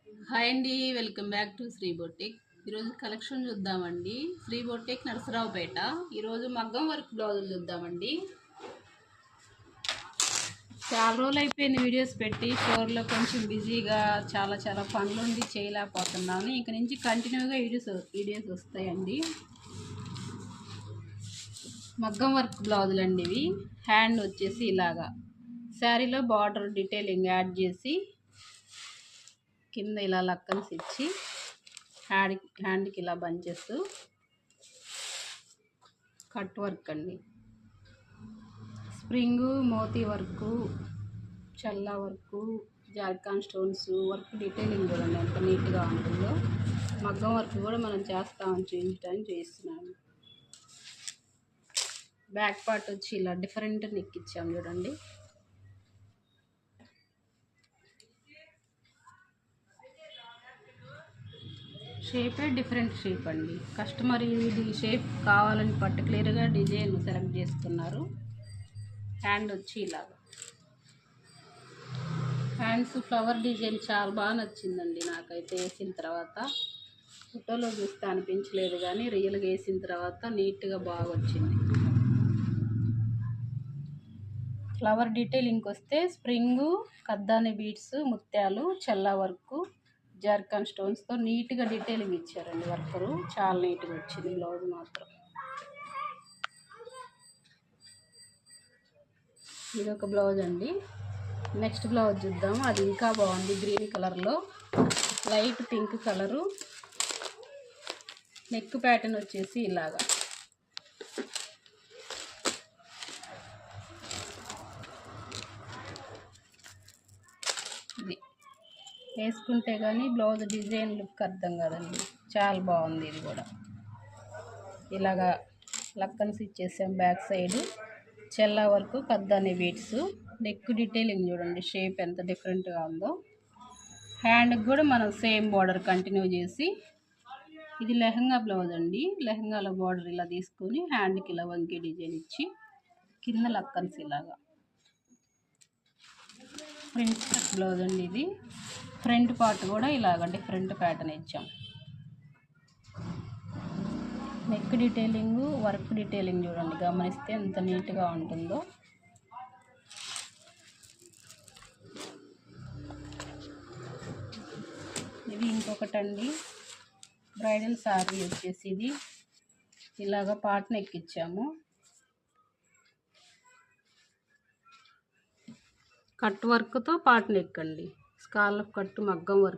Hi అండి, welcome back to Shri boutique. ఈరోజు collection చూద్దామండి. శ్రీ బొటిక్ నరసరావుపేట. ఈరోజు మగ్గం వర్క్ బ్లౌజులు చూద్దామండి. చాలా రోజులు అయిపోయింది వీడియోస్ పెట్టి. స్టోర్లో కొంచెం బిజీగా చాలా పనులు ఉంది, చేయలేకపోతున్నాను. ఇంక నుంచి కంటిన్యూగా వీడియోస్ వస్తాయండి. మగ్గం వర్క్ బ్లౌజులు అండి ఇవి. హ్యాండ్ వచ్చేసి ఇలాగా శారీలో బార్డర్ డీటెయిలింగ్ యాడ్ చేసి కింద ఇలా లక్కన్స్ ఇచ్చి హ్యాండ్కి ఇలా బంచెస్, కట్ వర్క్ అండి. స్ప్రింగు, మోతీ వర్కు, చల్లా వర్కు, జార్కాన్ స్టోన్స్ వర్క్ డీటెయిలింగ్ చూడండి ఎంత నీట్గా ఉంటుందో. మగ్గం వర్క్ కూడా మనం చేస్తామని చూపించడానికి చేస్తున్నాను. బ్యాక్ పార్ట్ వచ్చి ఇలా డిఫరెంట్ నెక్ ఇచ్చాము చూడండి. షేపే డిఫరెంట్ షేప్ అండి. కస్టమర్ ఇది షేప్ కావాలని పర్టికులర్గా డిజైన్ సెలెక్ట్ చేసుకున్నారు. హ్యాండ్ వచ్చి ఇలాగా హ్యాండ్స్ ఫ్లవర్ డిజైన్ చాలా బాగా నచ్చిందండి నాకైతే. వేసిన తర్వాత ఫోటోలో చూస్తే అనిపించలేదు, కానీ రియల్గా వేసిన తర్వాత నీట్గా బాగా వచ్చింది. ఫ్లవర్ డీటెయిలింగ్ వస్తే స్ప్రింగు, కద్దాని బీడ్స్, ముత్యాలు, చల్లా వర్కు, జార్కాన్ స్టోన్స్తో నీట్గా డీటెయిలింగ్ ఇచ్చారండి వర్కరు. చాలా నీట్గా వచ్చింది బ్లౌజ్ మాత్రం. ఇది ఒక బ్లౌజ్ అండి. నెక్స్ట్ బ్లౌజ్ చూద్దాము. అది ఇంకా బాగుంది. గ్రీన్ కలర్లో light pink colour. Neck pattern వచ్చేసి ఇలాగా ఇది వేసుకుంటే కానీ బ్లౌజ్ డిజైన్ లుక్ అర్థం కదండి. చాలా బాగుంది. ఇది కూడా ఇలాగా లక్కన్స్ ఇచ్చేసాం. బ్యాక్ సైడ్ చెల్లా వరకు కద్దాని బీడ్స్. నెక్ డీటెయిలింగ్ చూడండి, షేప్ ఎంత డిఫరెంట్గా ఉందో. హ్యాండ్కి కూడా మనం సేమ్ బార్డర్ కంటిన్యూ చేసి, ఇది లెహంగా బ్లౌజ్ అండి. లెహంగాలో బార్డర్ ఇలా తీసుకొని హ్యాండ్కి ఇలా వంకి డిజైన్ ఇచ్చి కింద లక్కన్స్ ఇలాగా. ఫ్రంట్ బ్లౌజ్ అండి ఇది. ఫ్రంట్ పార్ట్ కూడా ఇలాగ డిఫరెంట్ ప్యాటర్న్ ఇచ్చాం. నెక్ డీటెయిలింగ్, వర్క్ డీటెయిలింగ్ చూడండి, గమనిస్తే ఎంత నీట్గా ఉంటుందో. ఇది ఇంకొకటండి. బ్రైడల్ శారీ వచ్చేసి ఇది ఇలాగ పార్ట్ నెక్ ఇచ్చాము. కట్ వర్క్తో పార్ట్ నెక్ అండి. స్కాలప్ కట్ మగ్గం వర్క్.